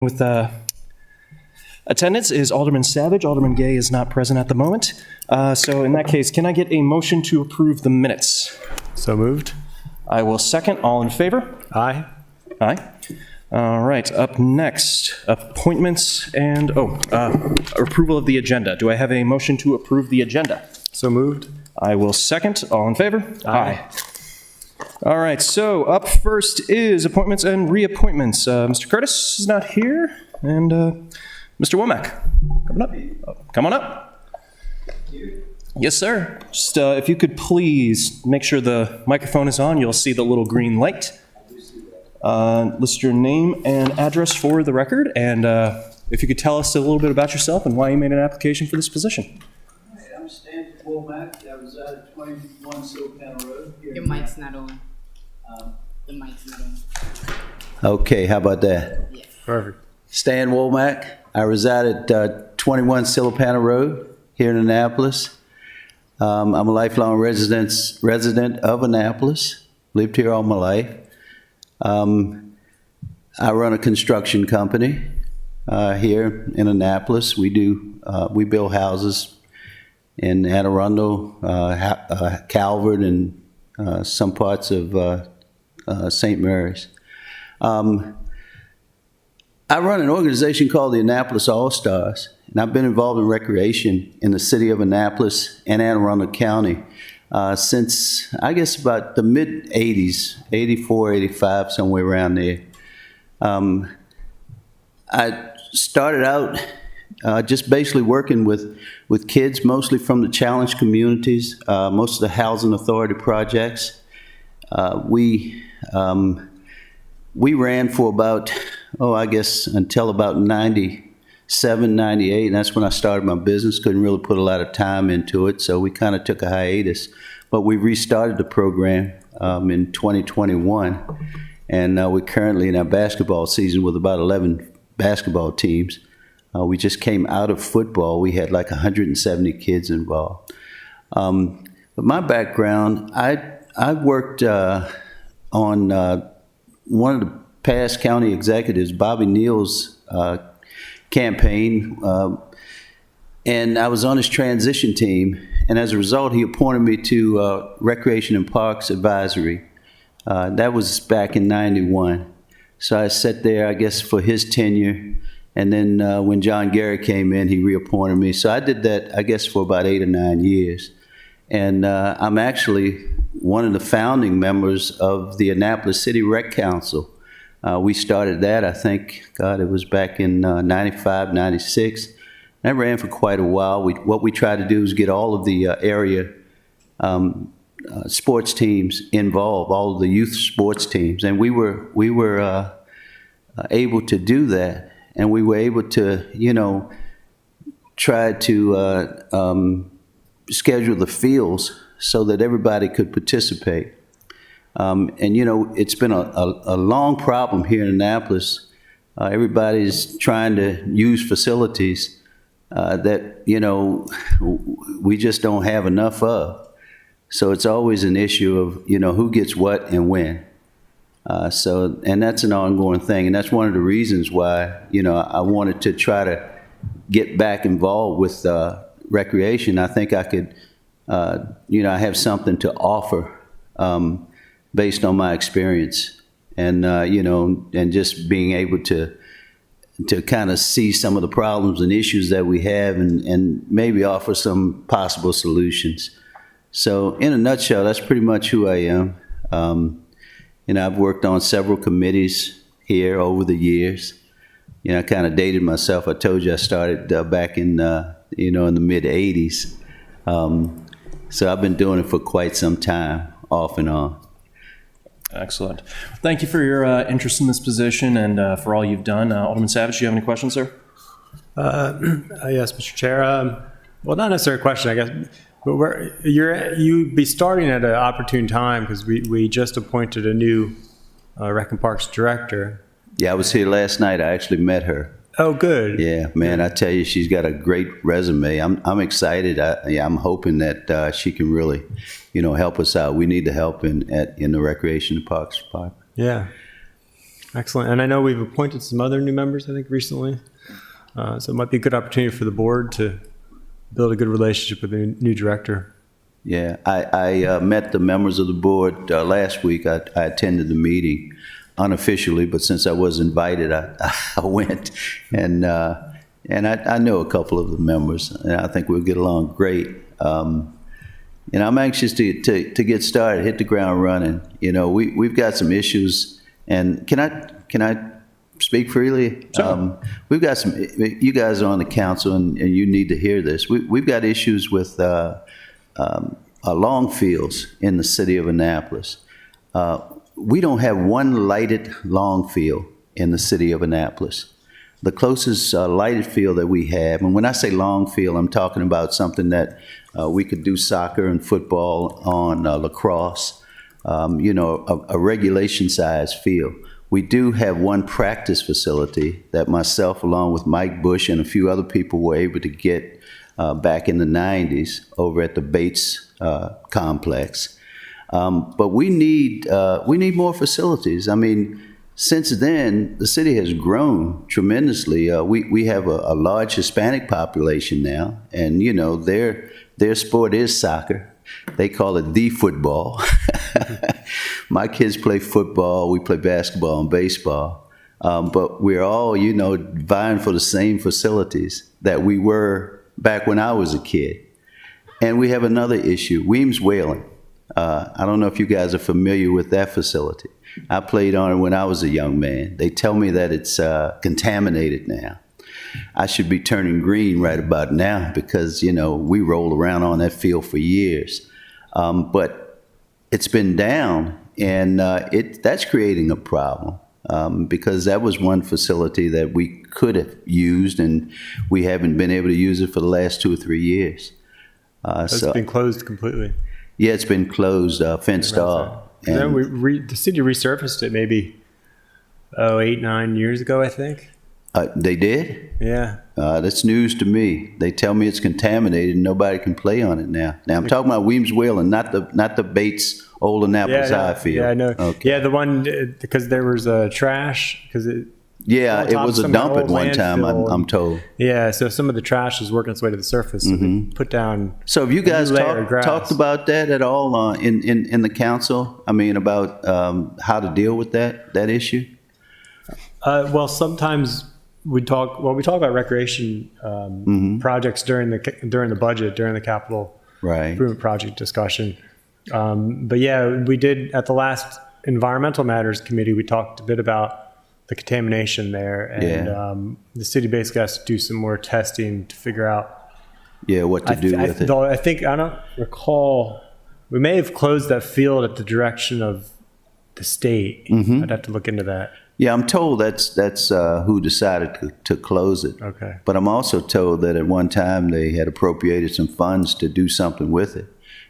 With attendance is Alderman Savage. Alderman Gay is not present at the moment. So in that case, can I get a motion to approve the minutes? So moved. I will second. All in favor? Aye. Aye. All right, up next, appointments and, approval of the agenda. Do I have a motion to approve the agenda? So moved. I will second. All in favor? Aye. All right, so up first is appointments and reappointments. Mr. Curtis is not here, and Mr. Womack, coming up. Come on up. Yes, sir. Just if you could please make sure the microphone is on, you'll see the little green light. List your name and address for the record, and if you could tell us a little bit about yourself and why you made an application for this position. I'm Stanton Womack. I reside at 21 Silvertown Road. Your mic's not on. The mic's not on. Okay, how about that? Yes. Perfect. Stan Womack. I reside at 21 Silvertown Road here in Annapolis. I'm a lifelong resident of Annapolis. Lived here all my life. I run a construction company here in Annapolis. We build houses in Anne Arundel, Calvert, and some parts of St. Mary's. I run an organization called the Annapolis All-Stars, and I've been involved in recreation in the city of Annapolis and Anne Arundel County since, I guess, about the mid-'80s, 84, 85, somewhere around there. I started out just basically working with kids, mostly from the challenged communities, most of the housing authority projects. We ran for about, I guess until about 97, 98, and that's when I started my business. Couldn't really put a lot of time into it, so we kind of took a hiatus. But we restarted the program in 2021, and we're currently in our basketball season with about 11 basketball teams. We just came out of football. We had like 170 kids involved. But my background, I worked on one of the past county executives, Bobby Neal's campaign, and I was on his transition team, and as a result, he appointed me to Recreation and Parks Advisory. That was back in '91. So I sat there, I guess, for his tenure, and then when John Gary came in, he reappointed me. So I did that, I guess, for about 8 or 9 years. And I'm actually one of the founding members of the Annapolis City Rec Council. We started that, I think, it was back in 95, 96. I ran for quite a while. What we tried to do is get all of the area sports teams involved, all of the youth sports teams, and we were able to do that, and we were able to, try to schedule the fields so that everybody could participate. And it's been a long problem here in Annapolis. Everybody's trying to use facilities that we just don't have enough of. So it's always an issue of who gets what and when. And that's an ongoing thing, and that's one of the reasons why I wanted to try to get back involved with recreation. I think I could, I have something to offer based on my experience, and and just being able to kind of see some of the problems and issues that we have, and maybe offer some possible solutions. So in a nutshell, that's pretty much who I am. I've worked on several committees here over the years. I kind of dated myself. I told you I started back in in the mid '80s. So I've been doing it for quite some time, off and on. Excellent. Thank you for your interest in this position and for all you've done. Alderman Savage, do you have any questions, sir? Yes, Mr. Chair. Well, not necessarily a question, I guess. But you'd be starting at an opportune time because we just appointed a new Rec and Parks director. Yeah, I was here last night. I actually met her. Oh, good. Yeah, man, I tell you, she's got a great resume. I'm excited. I'm hoping that she can really, help us out. We need the help in the Recreation and Parks Department. Yeah. Excellent. And I know we've appointed some other new members, I think, recently. So it might be a good opportunity for the board to build a good relationship with the new director. Yeah, I met the members of the board last week. I attended the meeting unofficially, but since I was invited, I went. And I know a couple of the members, and I think we'll get along great. And I'm anxious to get started, hit the ground running. You know, we've got some issues, and can I speak freely? Sure. We've got some. You guys are on the council, and you need to hear this. We've got issues with long fields in the city of Annapolis. We don't have one lighted long field in the city of Annapolis. The closest lighted field that we have, and when I say long field, I'm talking about something that we could do soccer and football on, lacrosse, a regulation-sized field. We do have one practice facility that myself, along with Mike Bush and a few other people, were able to get back in the 90s over at the Bates complex. But we need more facilities. I mean, since then, the city has grown tremendously. We have a large Hispanic population now, and you know their sport is soccer. They call it the football. My kids play football. We play basketball and baseball, but we're all vying for the same facilities that we were back when I was a kid. And we have another issue, Weems Whalen. I don't know if you guys are familiar with that facility. I played on it when I was a young man. They tell me that it's contaminated now. I should be turning green right about now because, we rolled around on that field for years. But it's been down, and that's creating a problem because that was one facility that we could have used, and we haven't been able to use it for the last 2 or 3 years. It's been closed completely. Yeah, it's been closed, fenced off. And then the city resurfaced it maybe 8-9 years ago, I think. They did? Yeah. That's news to me. They tell me it's contaminated and nobody can play on it now. Now I'm talking about Weems Whalen, not the Bates Old Annapolis High field. Yeah, I know. Okay. Yeah, the one because there was trash because it. Yeah, it was a dump at one time. I'm told. Yeah, so some of the trash is working its way to the surface. So they put down. So have you guys talked about that at all in the council? I mean, about how to deal with that issue? Well, sometimes we talk about recreation projects during the budget, during the capital improvement project discussion. But yeah, we did at the last environmental matters committee. We talked a bit about the contamination there, and the city basically has to do some more testing to figure out what to do with it. Though I think I don't recall. We may have closed that field at the direction of the state. I'd have to look into that. Yeah, I'm told that's who decided to close it. Okay. But I'm also told that at one time they had appropriated some funds to do something with it,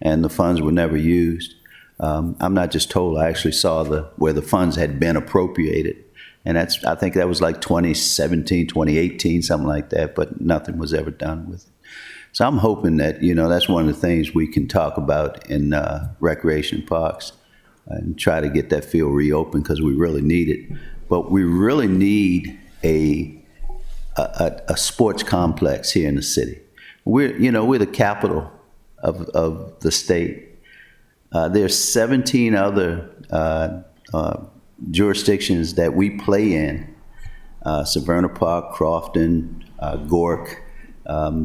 and the funds were never used. I'm not just told; I actually saw where the funds had been appropriated, and I think that was like 2017, 2018, something like that. But nothing was ever done with it. So I'm hoping that that's one of the things we can talk about in recreation parks and try to get that field reopened because we really need it. But we really need a sports complex here in the city. We're the capital of the state. There's 17 other jurisdictions that we play in: Severna Park, Crofton, Gork,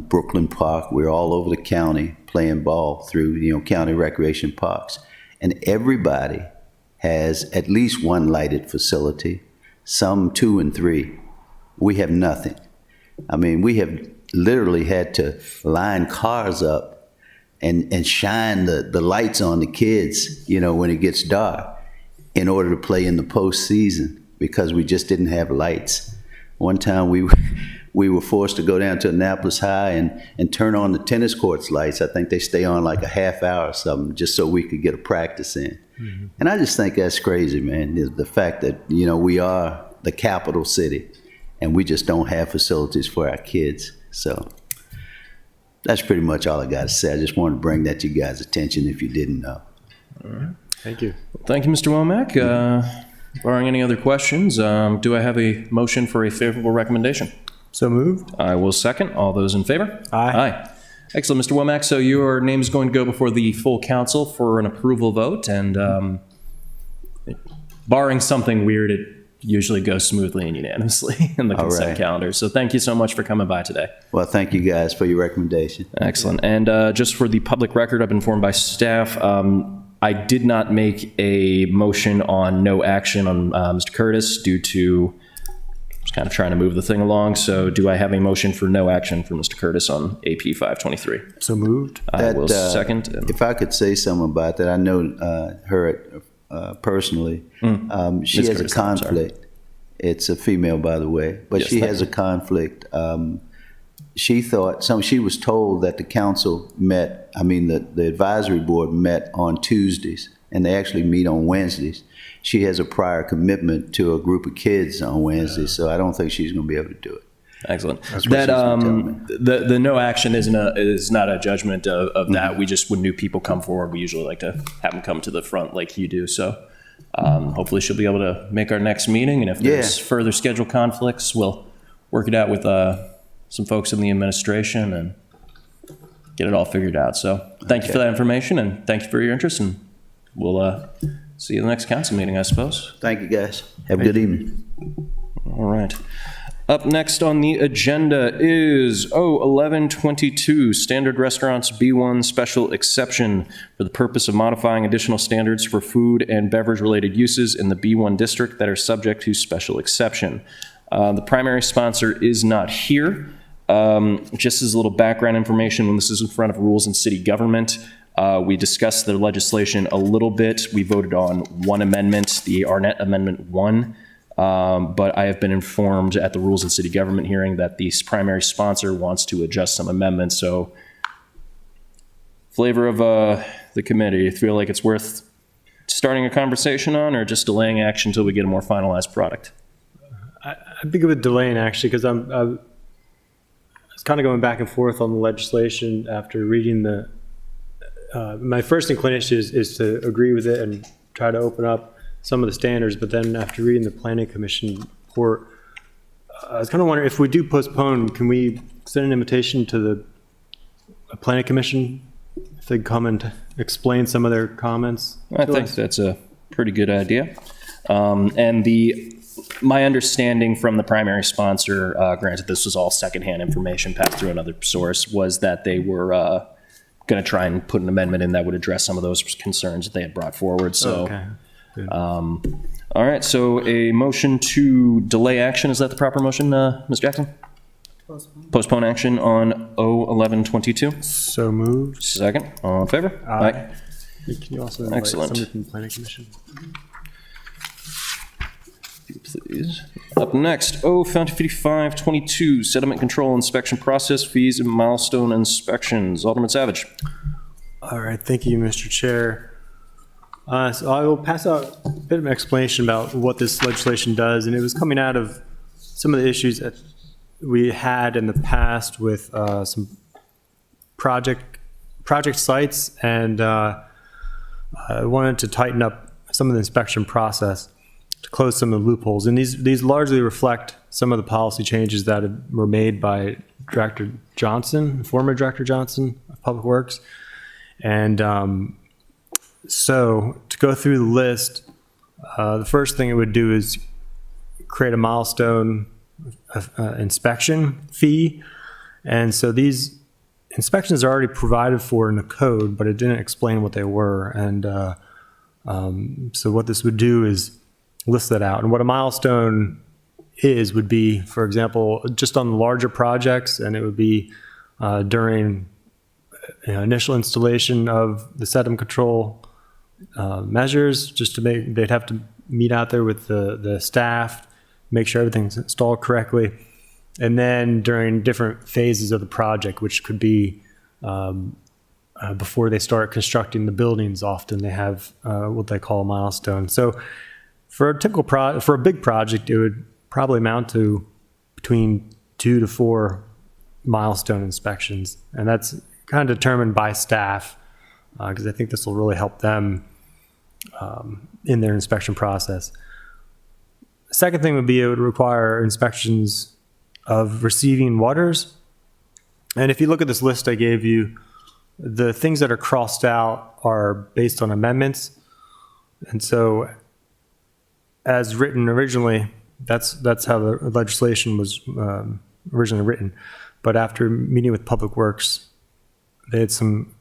Brooklyn Park. We're all over the county playing ball through county recreation parks, and everybody has at least one lighted facility. Some 2 and 3. We have nothing. I mean, we have literally had to line cars up and shine the lights on the kids, when it gets dark in order to play in the postseason because we just didn't have lights. One time we were forced to go down to Annapolis High and turn on the tennis courts lights. I think they stay on like a half hour or something just so we could get a practice in. And I just think that's crazy, man, the fact that, we are the capital city and we just don't have facilities for our kids. So that's pretty much all I got to say. I just wanted to bring that to you guys' attention if you didn't know. All right. Thank you. Thank you, Mr. Womack. Barring any other questions, do I have a motion for a favorable recommendation? So moved. I will second. All those in favor? Aye. Aye. Excellent, Mr. Womack. So your name is going to go before the full council for an approval vote, and barring something weird, it usually goes smoothly and unanimously in the All consent right. calendar. So thank you so much for coming by today. Well, thank you guys for your recommendation. Excellent. And just for the public record, I've been informed by staff, I did not make a motion on no action on Mr. Curtis due to just kind of trying to move the thing along. So do I have a motion for no action for Mr. Curtis on AP 523? So moved. I will That, second. If I could say something about that, I know her personally. She Ms. has a Curtis, I'm sorry. conflict. It's a female, by the way, but Yes, she thank has a conflict. She thought, she was told that the council met, the advisory board met on Tuesdays, and they actually meet on Wednesdays. She has a prior commitment to a group of kids on Wednesdays, so I don't think she's going to be able to do it. Excellent. what That she's been telling me. the no action is not a judgment of that. We just, when new people come forward, we usually like to have them come to the front like you do. So hopefully she'll be able to make our next meeting, and if there's further schedule conflicts, we'll work it out with some folks in the administration and get it all figured out. So thank you for that information, and thank you for your interest, and we'll see you in the next council meeting, I suppose. Thank you, guys. Have a good evening. All right. Up next on the agenda is 1122, Standard Restaurants B1 Special Exception for the purpose of modifying additional standards for food and beverage-related uses in the B1 district that are subject to special exception. The primary sponsor is not here. Just as a little background information, when this is in front of Rules and City Government, we discussed the legislation a little bit. We voted on one amendment, the Arnett Amendment 1. But I have been informed at the Rules and City Government hearing that the primary sponsor wants to adjust some amendments. So, flavor of the committee, you feel like it's worth starting a conversation on, or just delaying action until we get a more finalized product? I'd be good with delaying, actually, because I was kind of going back and forth on the legislation after reading my first inclination is to agree with it and try to open up some of the standards, but then after reading the Planning Commission report, I was kind of wondering if we do postpone, can we send an invitation to the Planning Commission if they come and explain some of their comments? I think that's a pretty good idea. And my understanding from the primary sponsor, granted this was all secondhand information passed through another source, was that they were going to try and put an amendment in that would address some of those concerns that they had brought forward. So. Okay. Good. All right, so a motion to delay action, is that the proper motion, Ms. Jackson? Postpone action on 1122. So moved. Second, all in favor? Aye. Can you also invite Excellent. somebody from the Planning Commission? Please. Up next, 5522, Sediment Control Inspection Process Fees and Milestone Inspections. Alderman Savage. All right, thank you, Mr. Chair. So I will pass out a bit of an explanation about what this legislation does, and it was coming out of some of the issues that we had in the past with some project sites, and I wanted to tighten up some of the inspection process to close some of the loopholes. And these largely reflect some of the policy changes that were made by Director Johnson, former Director Johnson of Public Works, and so to go through the list, the first thing it would do is create a milestone inspection fee. And so these inspections are already provided for in the code, but it didn't explain what they were. And so what this would do is list that out. And what a milestone would be, for example, just on the larger projects, and it would be during initial installation of the sediment control measures, just to they'd have to meet out there with the staff, make sure everything's installed correctly. And then during different phases of the project, which could be before they start constructing the buildings, often they have what they call a milestone. So for a typical for a big project, it would probably amount to between 2 to 4 milestone inspections. And that's kind of determined by staff, because I think this will really help them in their inspection process. Second thing would be it would require inspections of receiving waters. And if you look at this list I gave you, the things that are crossed out are based on amendments. And so as written originally, that's how the legislation was originally written. But after meeting with Public Works, they had some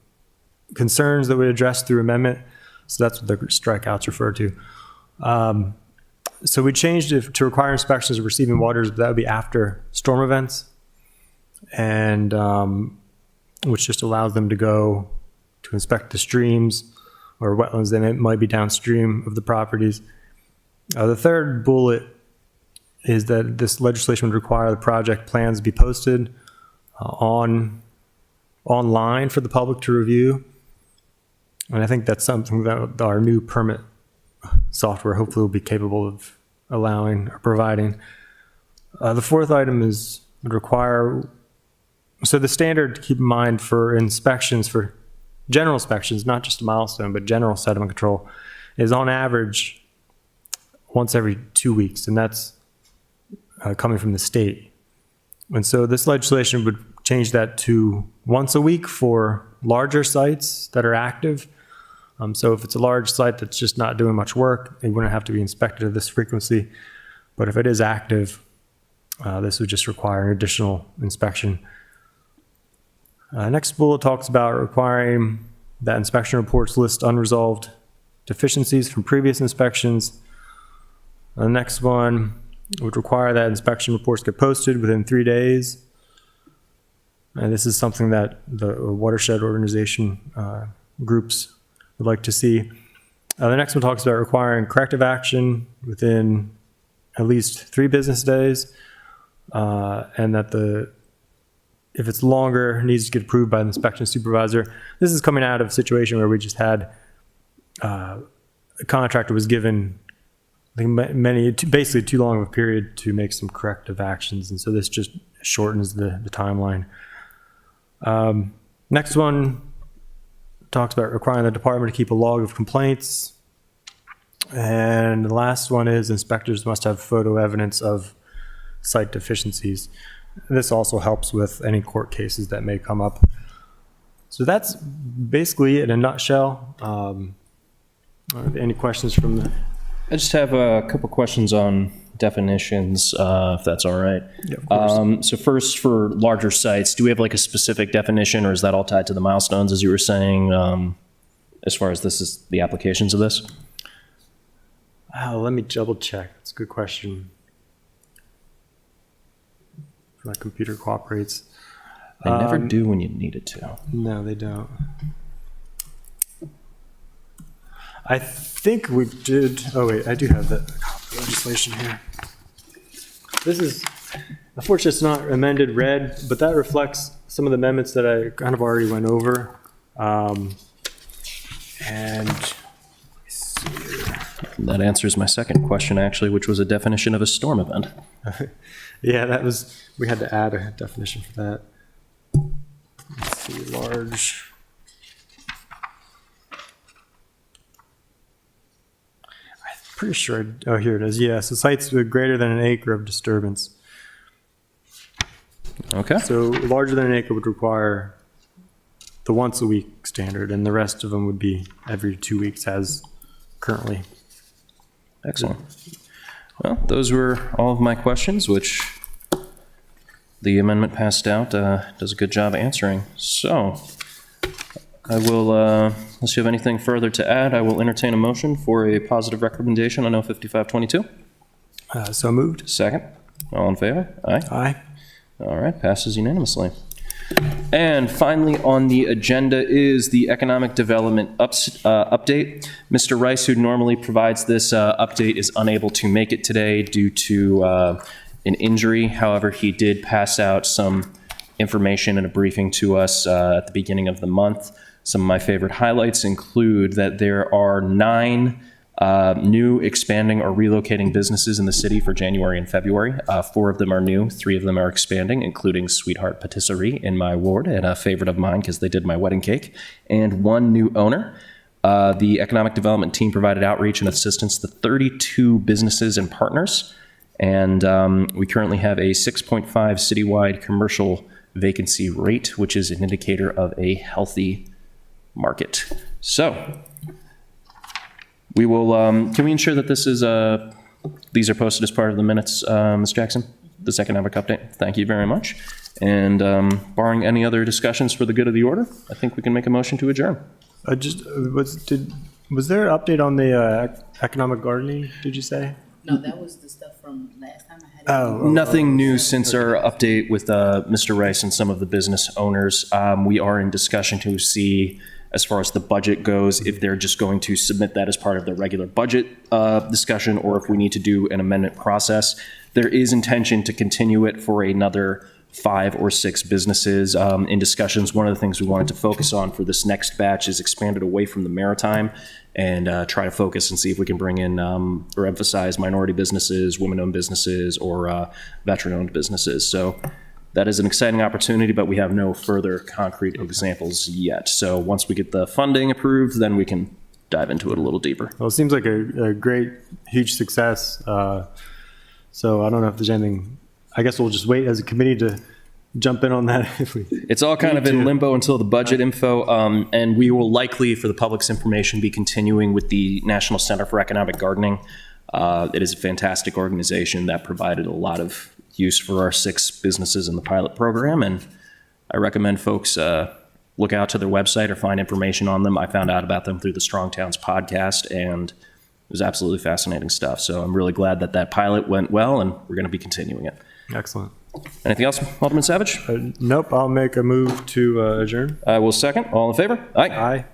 concerns that we addressed through amendment. So that's what the strikeouts refer to. So we changed it to require inspections of receiving waters, but that would be after storm events, and which just allows them to go to inspect the streams or wetlands that might be downstream of the properties. The third bullet is that this legislation would require the project plans be posted online for the public to review. And I think that's something that our new permit software hopefully will be capable of allowing or providing. The fourth item would require, so the standard to keep in mind for inspections, for general inspections, not just a milestone, but general sediment control, is on average once every 2 weeks, and that's coming from the state. And so this legislation would change that to once a week for larger sites that are active. So if it's a large site that's just not doing much work, it wouldn't have to be inspected at this frequency. But if it is active, this would just require an additional inspection. Next bullet talks about requiring that inspection reports list unresolved deficiencies from previous inspections. The next one would require that inspection reports get posted within 3 days. And this is something that the watershed organization groups would like to see. The next one talks about requiring corrective action within at least 3 business days, and that if it's longer, it needs to get approved by the inspection supervisor. This is coming out of a situation where we just had a contractor was given, I think, basically too long of a period to make some corrective actions, and so this just shortens the timeline. Next one talks about requiring the department to keep a log of complaints. And the last one is inspectors must have photo evidence of site deficiencies. This also helps with any court cases that may come up. So that's basically it in a nutshell. Any questions from the... I just have a couple questions on definitions, if that's all right. Yeah, of course. So first, for larger sites, do we have like a specific definition, or is that all tied to the milestones, as you were saying, as far as this is the applications of this? Let me double check. That's a good question. If my computer cooperates. They never do when you need it to. No, they don't. I think we did. Oh wait, I do have the copy of legislation here. This is, unfortunately, it's not amended red, but that reflects some of the amendments that I kind of already went over. And let me see here. That answers my second question, actually, which was a definition of a storm event. Yeah, we had to add a definition for that. Let's see, large. Pretty sure, oh, here it is. Yeah, so sites with greater than an acre of disturbance. Okay. So larger than an acre would require the once a week standard, and the rest of them would be every 2 weeks as currently. Excellent. Well, those were all of my questions, which the amendment passed out does a good job answering. So I will, unless you have anything further to add, I will entertain a motion for a positive recommendation on O5522. So moved. Second. All in favor? Aye. Aye. All right, passes unanimously. And finally on the agenda is the economic development update. Mr. Rice, who normally provides this update, is unable to make it today due to an injury. However, he did pass out some information in a briefing to us at the beginning of the month. Some of my favorite highlights include that there are 9 new, expanding, or relocating businesses in the city for January and February. 4 of them are new, 3 of them are expanding, including Sweetheart Patisserie in my ward, and a favorite of mine because they did my wedding cake, and 1 new owner. The economic development team provided outreach and assistance to 32 businesses and partners. And we currently have a 6.5 citywide commercial vacancy rate, which is an indicator of a healthy market. So we will, can we ensure that this is, these are posted as part of the minutes, Ms. Jackson? This economic update? Thank you very much. And barring any other discussions for the good of the order, I think we can make a motion to adjourn. Was there an update on the economic gardening, did you say? No, that was the stuff from last time I had it. Nothing new since our update with Mr. Rice and some of the business owners. We are in discussion to see, as far as the budget goes, if they're just going to submit that as part of the regular budget discussion, or if we need to do an amendment process. There is intention to continue it for another 5 or 6 businesses in discussions. One of the things we wanted to focus on for this next batch is expand it away from the maritime and try to focus and see if we can bring in or emphasize minority businesses, women-owned businesses, or veteran-owned businesses. So that is an exciting opportunity, but we have no further concrete examples yet. So once we get the funding approved, then we can dive into it a little deeper. Well, it seems like a great, huge success. So I don't know if there's anything, I guess we'll just wait as a committee to jump in on that if we. It's all kind of in limbo until the budget info, and we will likely, for the public's information, be continuing with the National Center for Economic Gardening. It is a fantastic organization that provided a lot of use for our 6 businesses in the pilot program, and I recommend folks look out to their website or find information on them. I found out about them through the Strong Towns podcast, and it was absolutely fascinating stuff. So I'm really glad that that pilot went well, and we're going to be continuing it. Excellent. Anything else, Alderman Savage? Nope, I'll make a move to adjourn. I will second. All in favor? Aye. Aye.